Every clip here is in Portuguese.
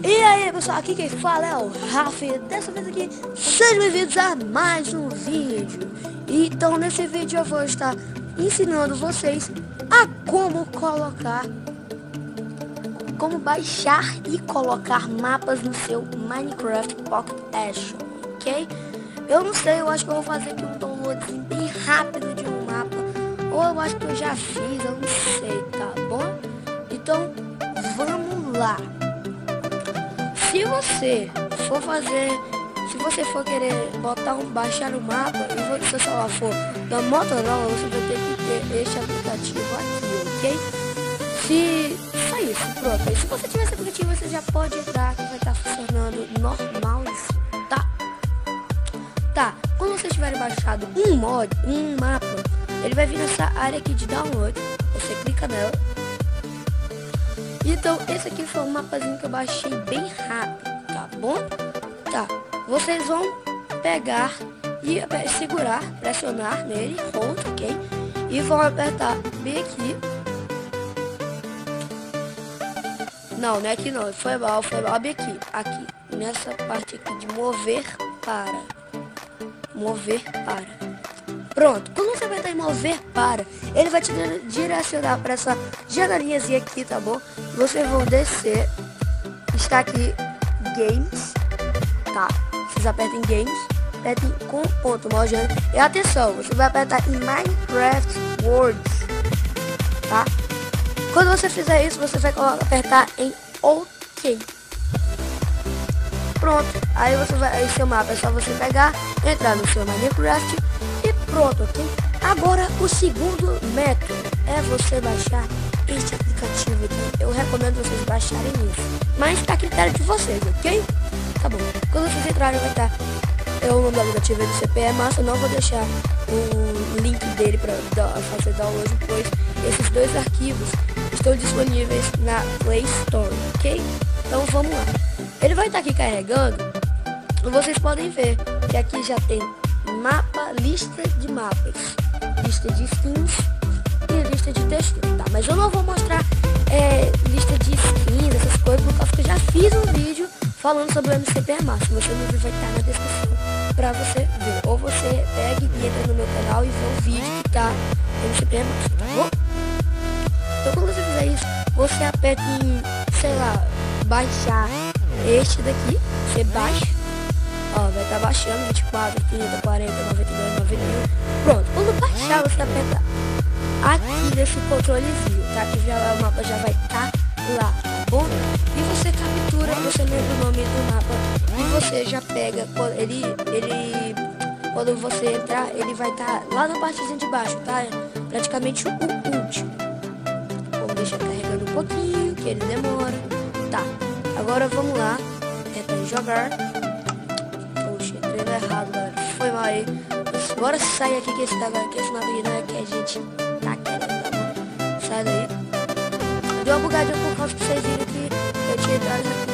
E aí pessoal, aqui quem fala é o Rafa e dessa vez aqui, sejam bem-vindos a mais um vídeo. Então nesse vídeo eu vou estar ensinando vocês a como baixar e colocar mapas no seu Minecraft Pocket Edition, ok? Eu não sei, eu acho que eu vou fazer aqui um download bem rápido de um mapa, ou eu acho que eu já fiz, eu não sei, tá bom? Então vamos lá. Se você for querer baixar o mapa e seu celular for da Motorola, você vai ter que ter este aplicativo aqui, ok? Só isso, pronto. E se você tiver esse aplicativo, você já pode entrar, que vai estar funcionando normal isso, tá? Tá, quando vocês tiverem baixado um mapa, ele vai vir nessa área aqui de download, você clica nela. Então, esse aqui foi um mapazinho que eu baixei bem rápido, tá bom? Tá, vocês vão pegar e segurar, pressionar nele, hold, ok? E vão apertar bem aqui. Não é aqui não, foi mal, bem aqui, nessa parte aqui de mover para. Pronto, quando você apertar em mover para, ele vai te direcionar para essa janelinhazinha aqui, tá bom? Vocês vão descer, está aqui Games, tá? Vocês apertam em Games, apertem com ponto, e atenção, você vai apertar em Minecraft Worlds, tá? Quando você fizer isso, você vai apertar em OK. Pronto, aí seu mapa é só você pegar, entrar no seu Minecraft e pronto, ok? Agora o segundo método é você baixar este aplicativo aqui. Eu recomendo vocês baixarem isso, mas tá a critério de vocês, ok? Tá bom, quando vocês entrarem vai estar o nome do aplicativo do CP Massa. Eu não vou deixar o link dele para fazer download, pois esses dois arquivos estão disponíveis na Play Store, ok? Então vamos lá. Ele vai estar aqui carregando. Vocês podem ver que aqui já tem mapa, lista de mapas, lista de skins e lista de textura, tá? Mas eu não vou mostrar lista de skins, essas coisas, por causa que eu já fiz um vídeo falando sobre o MCP Massa. Você não vai estar na descrição pra você ver. Ou você pega e entra no meu canal e vê o vídeo que tá no MCP Massa, tá bom? Então quando você fizer isso, você aperta em, sei lá, baixar este daqui, você baixa, ó, vai estar baixando 24, 30, 40, 92, 91. Pronto, quando baixar você aperta aqui nesse controlezinho, tá? Que o mapa já vai estar lá, tá bom? E você captura, você lembra o nome do mapa e você já pega, quando você entrar, ele vai estar lá na partezinha de baixo, tá? É praticamente o último. Vamos deixar carregando um pouquinho, que ele demora. Tá, agora vamos lá. Aperta em jogar. Poxa, entrei no errado, galera. Foi mal aí. Bora sair aqui que esse mapa aqui não é que a gente tá querendo, tá bom? Sai daí. Deu uma bugadinha por causa que vocês viram que eu tinha entrado aqui.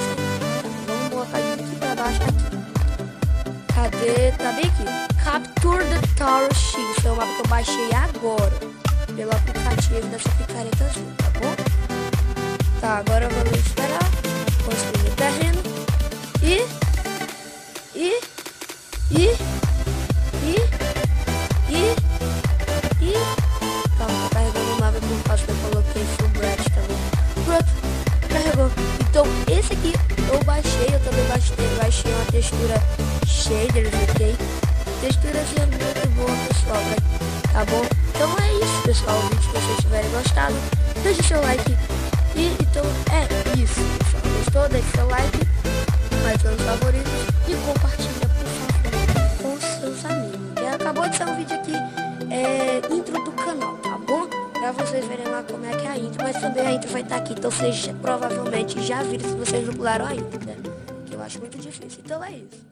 Vamos botar aqui pra baixo. Aqui. Cadê? Tá bem aqui. Capture the Tower X. É o mapa que eu baixei agora pelo aplicativo dessa picaretazinha, tá bom? Tá, agora vamos esperar construir o terreno calma, tá carregando o mapa por causa que eu coloquei full bright, tá bom? Pronto, carregou. Então esse aqui eu também baixei uma textura shaders, ok? Texturazinha muito boa, pessoal, né? Tá bom? Então é isso, pessoal. O vídeo, se vocês tiverem gostado, deixa seu like. Então é isso, pessoal. Gostou? Deixe seu like, adicione os favoritos e compartilha, por favor, com seus amigos. E acabou de sair um vídeo aqui, intro do canal, tá bom? Pra vocês verem lá como é que é a intro. Mas também a intro vai estar aqui, então vocês provavelmente já viram, se vocês não pularam ainda, né? Que eu acho muito difícil. Então é isso.